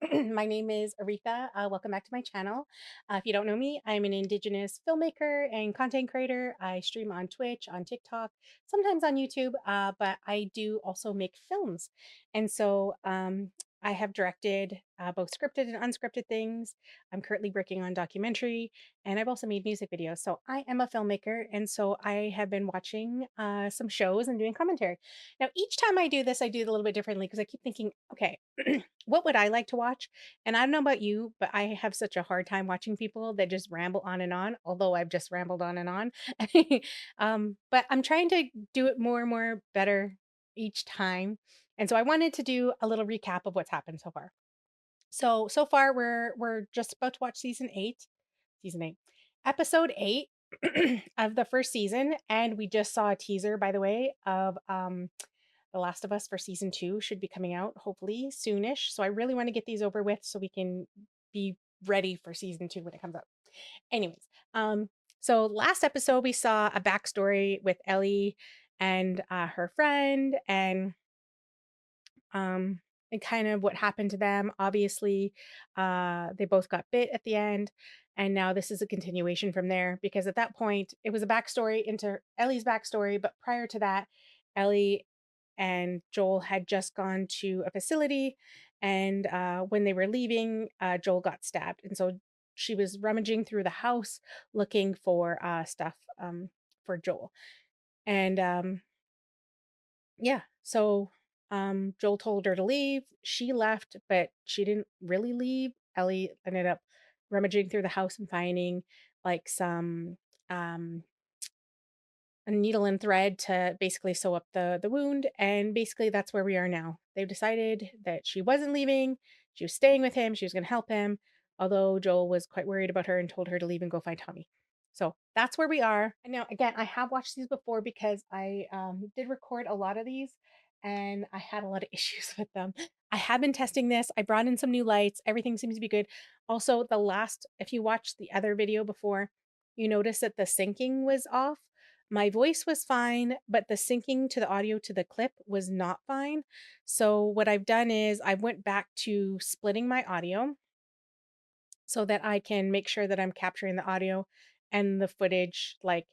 My name is Aretha. Welcome back to my channel. If you don't know me, I'm an Indigenous filmmaker and content creator. I stream on Twitch, on TikTok, sometimes on YouTube, but I do also make films. And so I have directed both scripted and unscripted things. I'm currently working on documentary, and I've also made music videos. So I am a filmmaker, and so I have been watching some shows and doing commentary. Now, each time I do this, I do it a little bit differently because I keep thinking, okay, what would I like to watch? And I don't know about you, but I have such a hard time watching people that just ramble on, although I've just rambled on and on. But I'm trying to do it more and more better each time. And so I wanted to do a little recap of what's happened so far. So far we're just about to watch season 8, episode 8 of the first season, and we just saw a teaser, by the way, of the Last of Us for season 2 should be coming out hopefully soonish. So I really want to get these over with so we can be ready for season 2 when it comes out. Anyways, so last episode we saw a backstory with Ellie and her friend, um and kind of what happened to them. Obviously, they both got bit at the end, and now this is a continuation from there because at that point it was a backstory into Ellie's backstory, but prior to that, Ellie and Joel had just gone to a facility, and when they were leaving, Joel got stabbed, and so she was rummaging through the house looking for stuff for Joel, and yeah, so Joel told her to leave. She left, but she didn't really leave. Ellie ended up rummaging through the house and finding like some um a needle and thread to basically sew up the wound, and basically that's where we are now. They've decided that she wasn't leaving, she was staying with him, she was going to help him, although Joel was quite worried about her and told her to leave and go find Tommy. So that's where we are. And now again, I have watched these before because I did record a lot of these and I had a lot of issues with them. I have been testing this. I brought in some new lights. Everything seems to be good. Also, if you watched the other video before, you notice that the syncing was off. My voice was fine, but the syncing to the audio to the clip was not fine. So what I've done is I went back to splitting my audio so that I can make sure that I'm capturing the audio and the footage like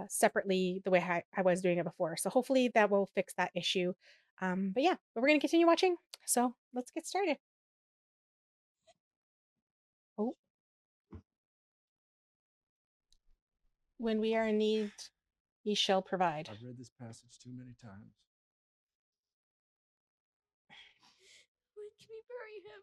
separately the way I was doing it before. So hopefully that will fix that issue. But yeah, but we're gonna continue watching. So let's get started. Oh, when we are in need, he shall provide. I've read this passage too many times. When can we bury him?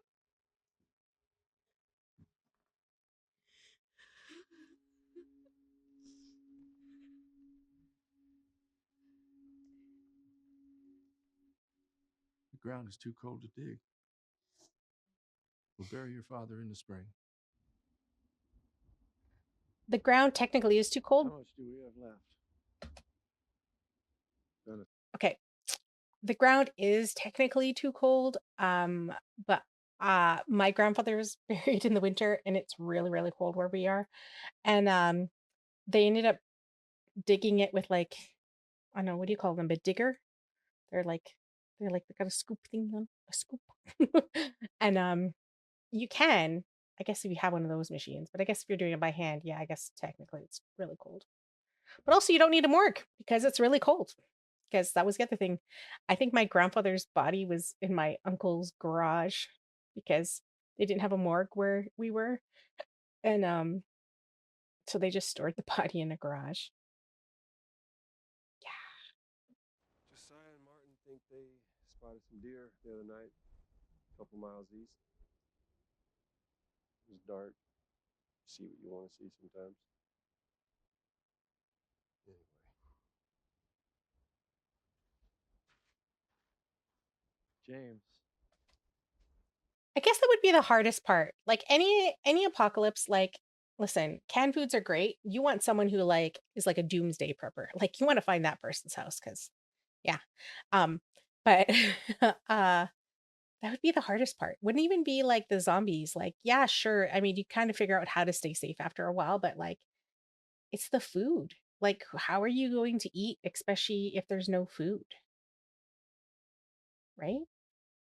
The ground is too cold to dig. We'll bury your father in the spring. The ground technically is too How cold. much do we have left? Okay, the ground is technically too cold, but my grandfather's buried in the winter and it's really, really cold where we are. And they ended up digging it with like, I don't know, what do you call them? A digger? They're like they got a scoop thing on a scoop. And you can, I guess if you have one of those machines, but I guess if you're doing it by hand, yeah, I guess technically it's really cold. But also you don't need a morgue because it's really cold. Because that was the other thing. I think my grandfather's body was in my uncle's garage because they didn't have a morgue where we were. And so they just stored the body in a garage. Yeah. Josiah and Martin think they spotted some deer the other night, a couple miles east. It was dark. See what you want to see sometimes. Anyway. James. I guess that would be the hardest part. Like any apocalypse, like listen, canned foods are great. You want someone who like is like a doomsday prepper. Like you want to find that person's house because yeah. Um, but that would be the hardest part. Wouldn't even be like the zombies. Like, yeah, sure. I mean, you kind of figure out how to stay safe after a while, but like it's the food. Like, how are you going to eat, especially if there's no food? Right?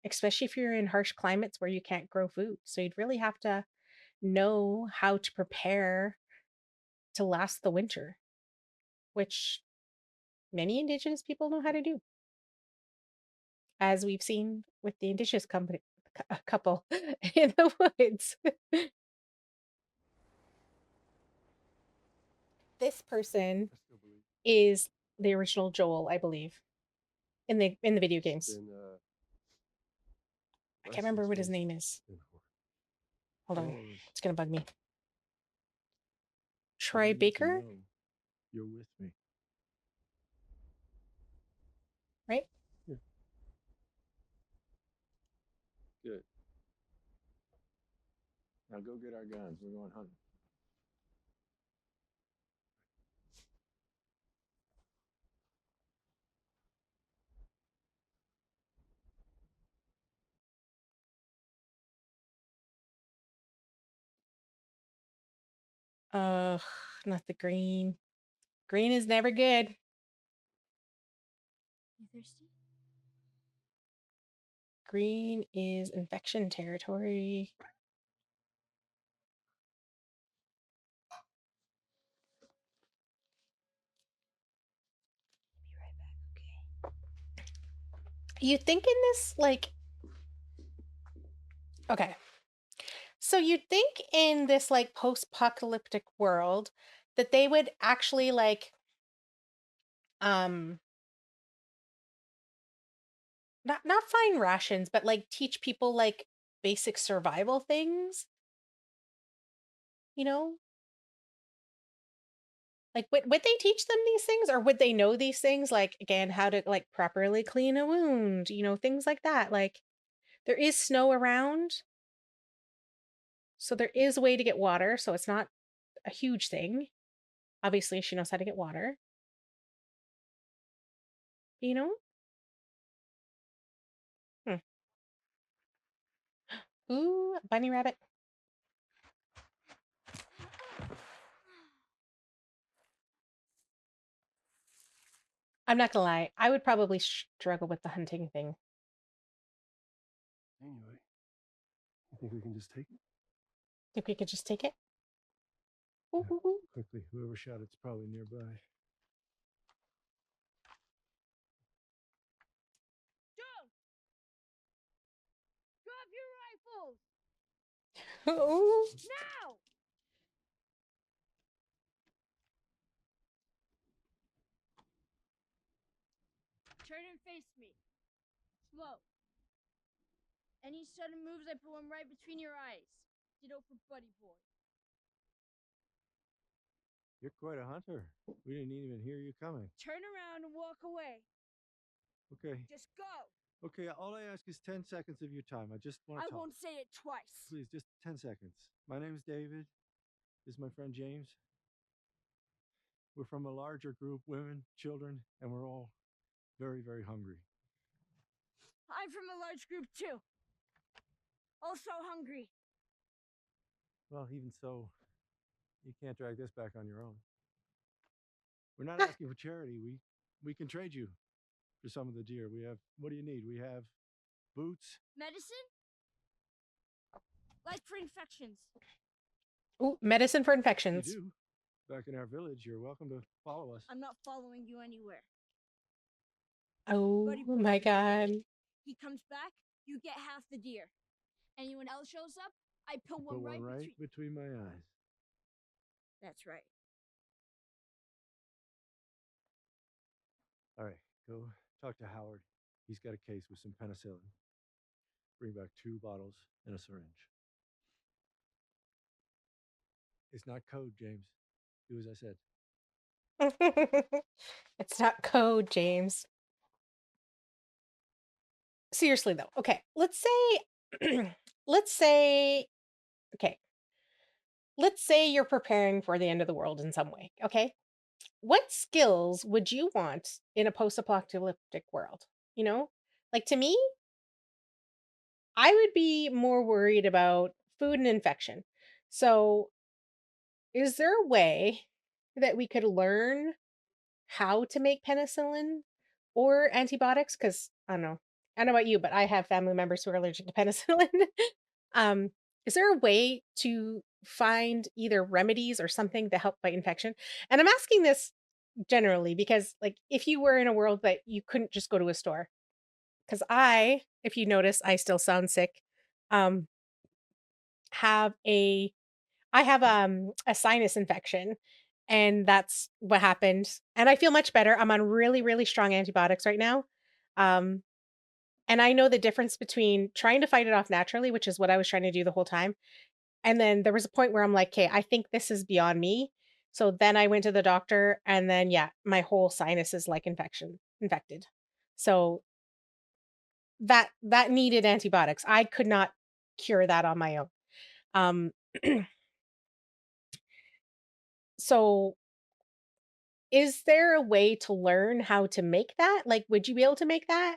especially if you're in harsh climates where you can't grow food. So you'd really have to know how to prepare to last the winter, which many indigenous people know how to do, as we've seen with the indigenous couple in the woods. This person I still believe is the original Joel, I believe, in the video it's games. been I can't less than remember what his 20 name seconds. is. Been Hold on, horror. it's gonna bug me. What Troy I need to Baker, know, you're with me. right? Yeah. Good. Now go get our guns. We're going hunting. Ugh, not the green. Green is never good. You thirsty? Green is infection territory. Be right back, okay? You think in this, like, okay. So you'd think in this like post-apocalyptic world that they would actually like um not find rations, but like teach people like basic survival things, you know? Like would they teach them these things, or would they know these things, like again how to like properly clean a wound, things like that. Like there is snow around, so there is a way to get water, so it's not a huge thing. Obviously she knows how to get water, you know? Hmm. Ooh, bunny rabbit. I'm not gonna lie, I would probably struggle with the hunting thing. Anyway, you think we can just take it? Think we could just take it? Ooh, Yeah. ooh, ooh. Quickly, whoever shot it's probably nearby. Don't! Drop your rifles! Ooh. Now! Turn and face me. Slow. Any sudden moves, I pull them right between your eyes. Ditto for Buddy Boy. You're quite a hunter. We didn't even hear you coming. Turn around and walk away. Okay. Just go. Okay, all I ask is 10 seconds of your time. I just want I to talk. won't say it twice. Please, just 10 seconds. My name is David. This is my friend James. We're from a larger group, women, children, and we're all very, very hungry. I'm from a large group too. Also hungry. Well, even so, you can't drag this back on your own. We're not asking for charity. We can trade you for some of the deer. We have, what do you need? We have boots. Medicine? Like for infections. Ooh, medicine for You infections. do. Back in our village, you're welcome to follow us. I'm not following you anywhere. Oh Buddy Boy, my you get god. it? He comes back, you get half the deer. Anyone else shows up, I put You one put right one right between. between my eyes. That's right. All right, go talk to Howard. He's got a case with some penicillin. Bring back 2 bottles and a syringe. It's not code, James. Do as I said. It's not code, James. Seriously though. Okay, let's say let's say okay. Let's say you're preparing for the end of the world in some way, okay? What skills would you want in a post-apocalyptic world? You know? Like to me, I would be more worried about food and infection. So, is there a way that we could learn how to make penicillin or antibiotics? Because I don't know. I don't know about you, but I have family members who are allergic to penicillin. um, is there a way to find either remedies or something to help fight infection? And I'm asking this generally because, like, if you were in a world that you couldn't just go to a store, because if you notice, I still sound sick. Um, have a I have a sinus infection, and that's what happened. And I feel much better. I'm on really, really strong antibiotics right now. Um, and I know the difference between trying to fight it off naturally, which is what I was trying to do the whole time. And then there was a point where I'm like, okay, I think this is beyond me. So then I went to the doctor, and then yeah, my whole sinus is like infected. So that needed antibiotics. I could not cure that on my own. Um, so is there a way to learn how to make that? Like, would you be able to make that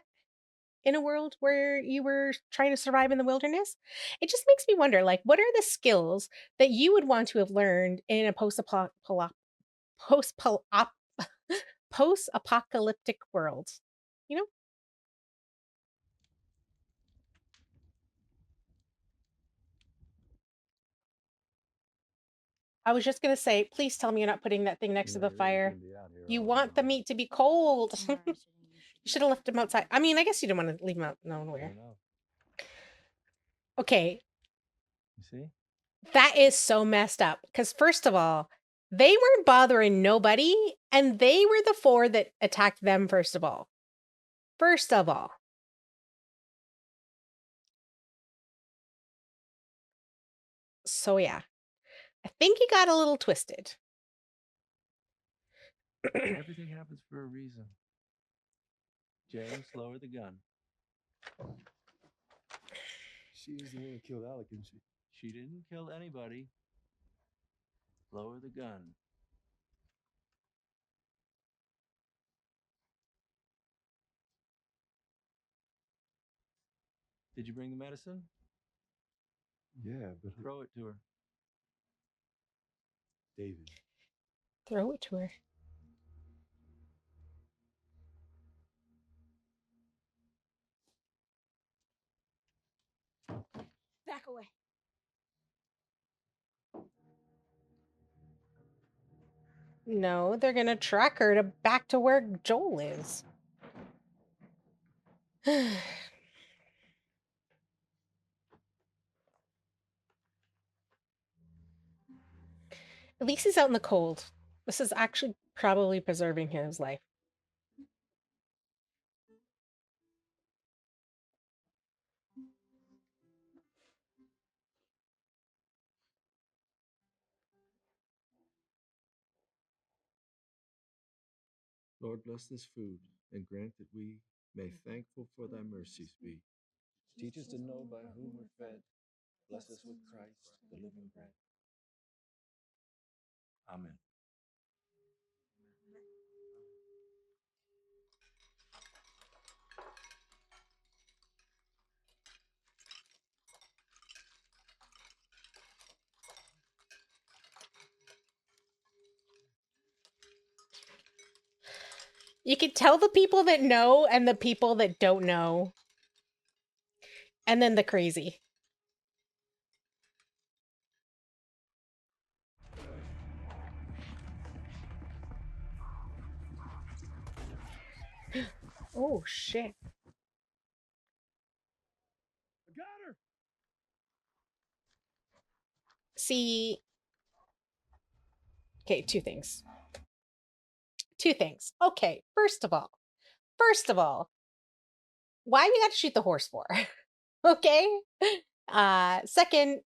in a world where you were trying to survive in the wilderness? It just makes me wonder, like, what are the skills that you would want to have learned in a post post-apocalyptic world? You know? I was just gonna say, please tell me you're not putting that thing next to Yeah, the you really fire. shouldn't be out here You all want the alone. meat to be cold. Tomorrow I said you You should have left him outside. I mean, I guess you didn't want to leave him out nowhere. Fair enough. Okay, You see? that is so messed up. Because first of all, they weren't bothering nobody, and they were the four that attacked them first of all. First of all. So yeah, I think he got a little twisted. Everything happens for a reason. James, lower the gun. She is the one who killed Alec, isn't she? She didn't kill anybody. Lower the gun. Did you bring the medicine? Yeah, but throw it to her. David. Throw it to her. back away. No, they're gonna track her to back to where Joel is. At least he's out in the cold. This is actually probably preserving his life. Lord, bless this food, and grant that we may thankful for thy mercies be. Teach us to know by whom we're fed. Bless us with Christ, the living bread. Amen. You could tell the people that know and the people that don't know. And then the crazy. Oh, shit. I got her! See. Okay, two things. Two things. Okay, first of all, why you got to shoot the horse for? Okay? Second,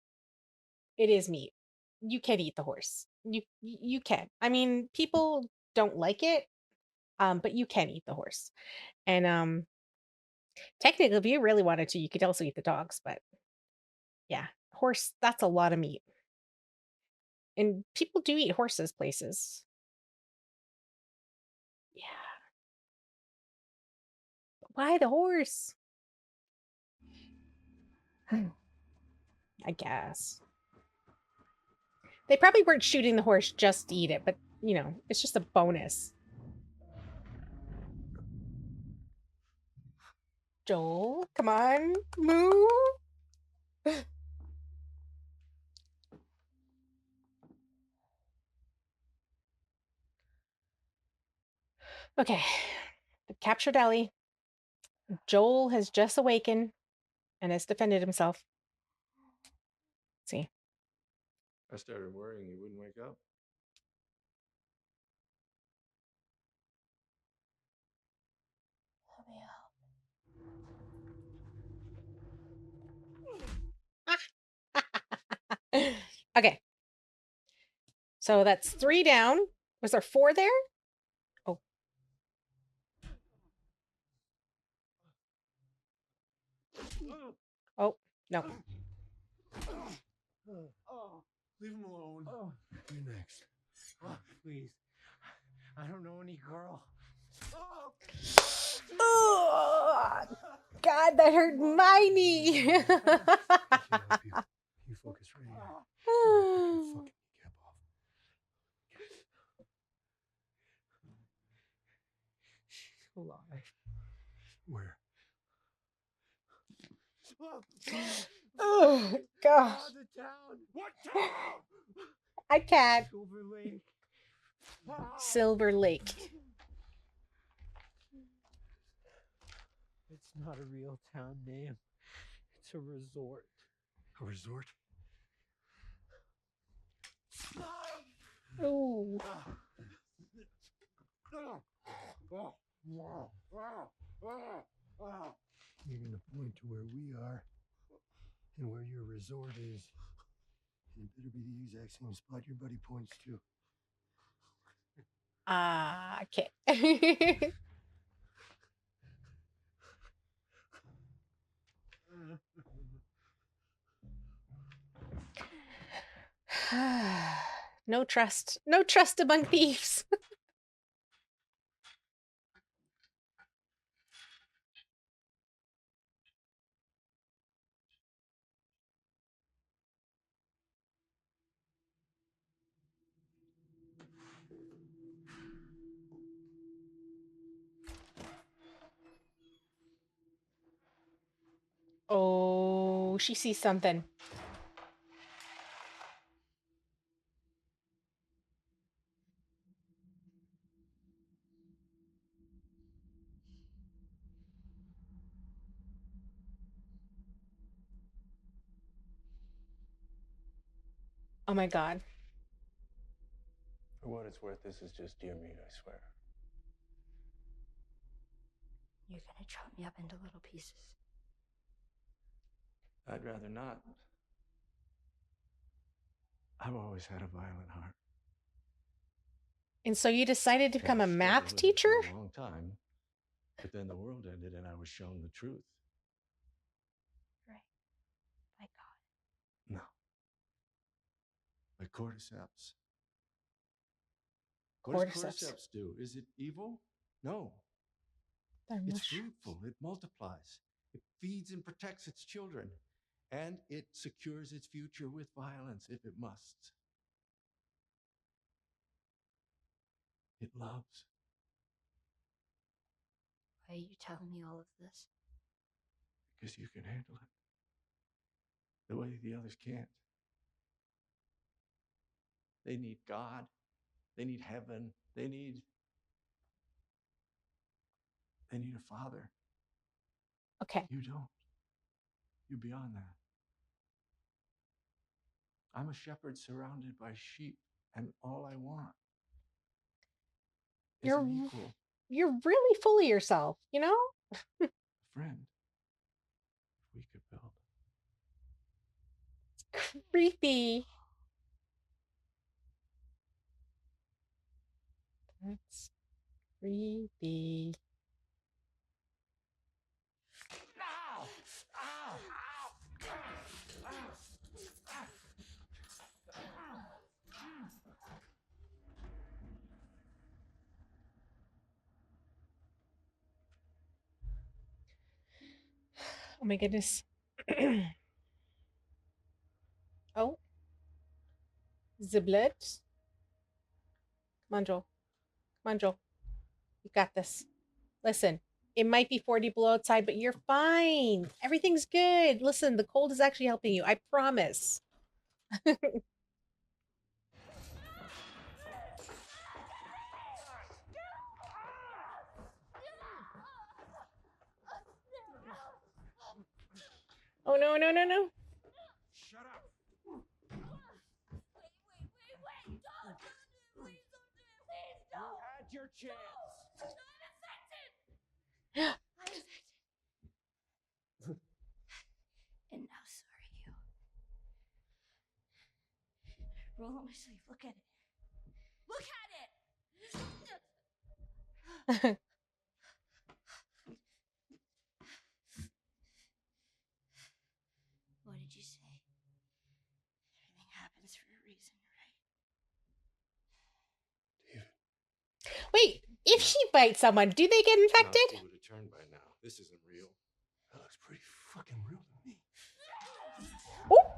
it is meat. You can eat the horse. You can. I mean, people don't like it, but you can eat the horse. And technically, if you really wanted to, you could also eat the dogs, but yeah, horse, that's a lot of meat. And people do eat horses places. Yeah. But why the horse? I guess. They probably weren't shooting the horse just to eat it, but it's just a bonus. Joel, come on, move. Okay, they've captured Ellie. Joel has just awakened and has defended himself. Let's see. I started worrying you wouldn't wake up. Let me out. Okay. So that's 3 down. Was there 4 there? Oh. Oh, no. Leave him alone. You're next. Please. I don't know any girl. Oh, God, that hurt my knee. I can't help you. You focus right here. Fucking kneecap off. She's alive. Where? Oh, gosh. The town. What town? I can't. Silver Lake. Silver Lake. It's not a real town name. It's a resort. A resort? Ooh. You're gonna point to where we are and where your resort is. And it better be the exact same spot your buddy points to. Okay. No trust. No trust among thieves. Oh, she sees something. Oh my God. For what it's worth, this is just deer meat, I swear. You're gonna chop me up into little pieces. I'd rather not. I've always had a violent heart. And so you decided to become a Struggled math with it teacher? for a long time, but then the world ended and I was shown the truth. Right. By God. No. Like cordyceps. What does Cordyceps. cordyceps do? Is it evil? No. They're It's mushrooms. fruitful. It multiplies. It feeds and protects its children. And it secures its future with violence if it must. It loves. Why are you telling me all of this? Because you can handle it. The way the others can't. They need God. They need heaven. They need a father. Okay. You don't. You're beyond that. I'm a shepherd surrounded by sheep, and all I want is You're an equal, you're really full of yourself, you know? a friend. If we could build. Creepy. That's creepy. Oh my goodness. Oh. The blood. Come on, Joel. Come on, Joel. You got this. Listen, It might be 40 below outside, but you're fine. Everything's good. Listen, the cold is actually helping you. I promise. Oh, no, no, no, no. Shut up. Wait. Don't do it. Please don't do it. Please You don't. had your chance. I'm infected. I'm infected. And now so are you. Roll on my sleeve. Look at it. Look at it! What did you say? Everything happens for a reason, right? Wait, if she bites someone, do they get infected? It would have turned by now. This isn't real. That looks pretty fucking real to me. Oh.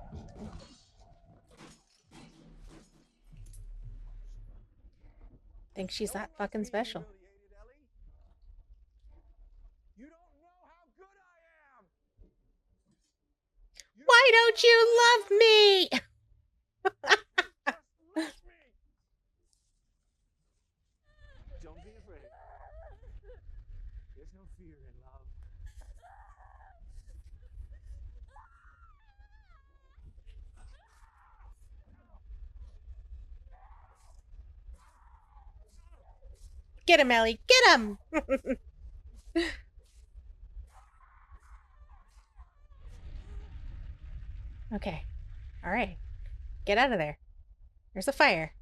Think she's that fucking special. Ellie. You don't know how good I am. Why don't you love me? Just let me. Don't be afraid. There's no fear in love. Get him, Ellie. Get him. Okay. All right. Get out of there. There's a fire.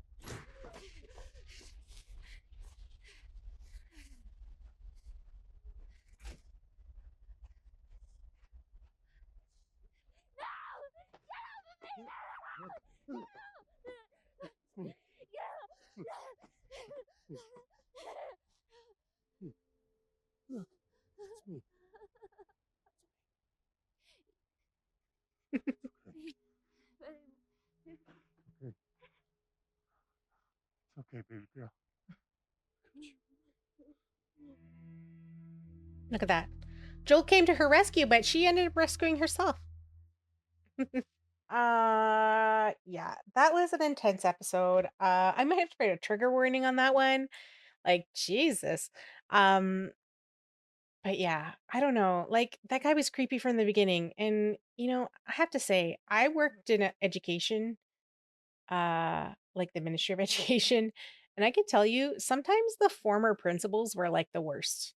It's okay, baby girl. Look at that. Joel came to her rescue, but she ended up rescuing herself. Yeah, that was an intense episode. I might have to put a trigger warning on that one. Like, Jesus. But yeah, I don't know. Like, that guy was creepy from the beginning. And, I have to say, I worked in education, like the Ministry of Education, and I can tell you, sometimes the former principals were like the worst.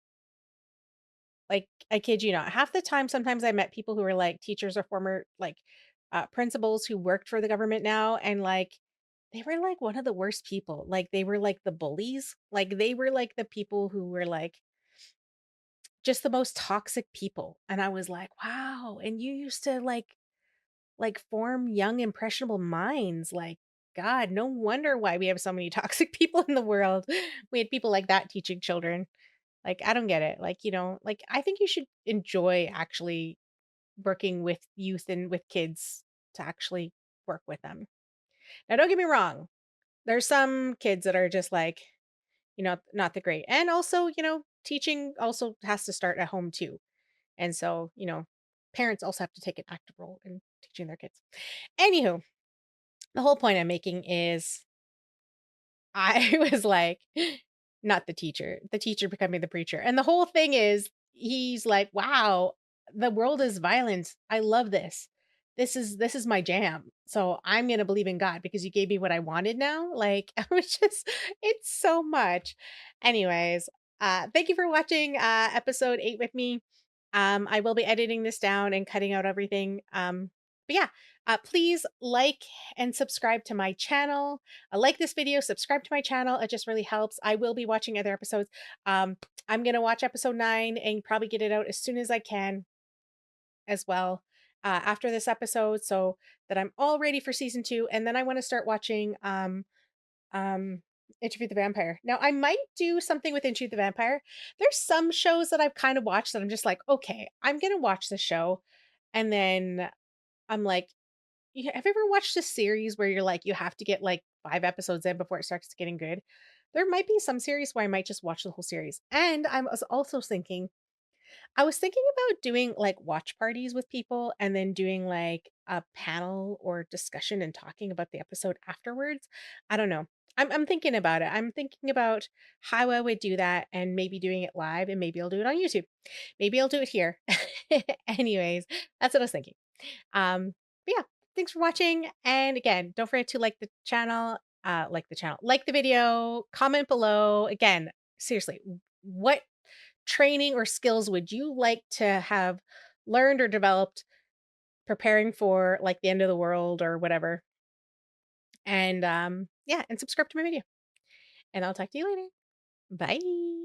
Like, I kid you not. Half the time, sometimes I met people who were like teachers or former like principals who worked for the government now, and like they were like one of the worst people. Like they were like the bullies. Like they were like the people who were like just the most toxic people. And I was like, wow. And you used to like form young impressionable minds. Like, God, no wonder why we have so many toxic people in the world. We had people like that teaching children. Like, I don't get it. Like, like I think you should enjoy actually working with youth and with kids to actually work with them. Now, don't get me wrong. There's some kids that are just like, not the great. And also, teaching also has to start at home too. And so, parents also have to take an active role in teaching their kids. Anywho, the whole point I'm making is I was like, not the teacher becoming the preacher. And the whole thing is, he's like, wow, the world is violent. I love this. This is my jam. So I'm gonna believe in God because you gave me what I wanted now. Like I was just it's so much. Anyways, thank you for watching episode 8 with me. I will be editing this down and cutting out everything. But yeah, please like and subscribe to my channel. Like this video, subscribe to my channel. It just really helps. I will be watching other episodes. I'm going to watch episode 9 and probably get it out as soon as I can as well after this episode so that I'm all ready for season 2. And then I want to start watching um, Interview with the Vampire. Now, I might do something with Interview with the Vampire. There's some shows that I've kind of watched that I'm just like, okay, I'm going to watch this show. And then I'm like, have you ever watched a series where you're like, you have to get like 5 episodes in before it starts getting good? There might be some series where I might just watch the whole series. And I was also thinking I was thinking about doing, like, watch parties with people and then doing, like, a panel or discussion and talking about the episode afterwards. I don't know. I'm thinking about it. I'm thinking about how I would do that and maybe doing it live, and maybe I'll do it on YouTube. Maybe I'll do it here. Anyways, that's what I was thinking. But yeah, thanks for watching, and again, don't forget to like the video, comment below. Again, seriously, what training or skills would you like to have learned or developed preparing for, like, the end of the world or whatever? And, yeah, and subscribe to my video, and I'll talk to you later. Bye.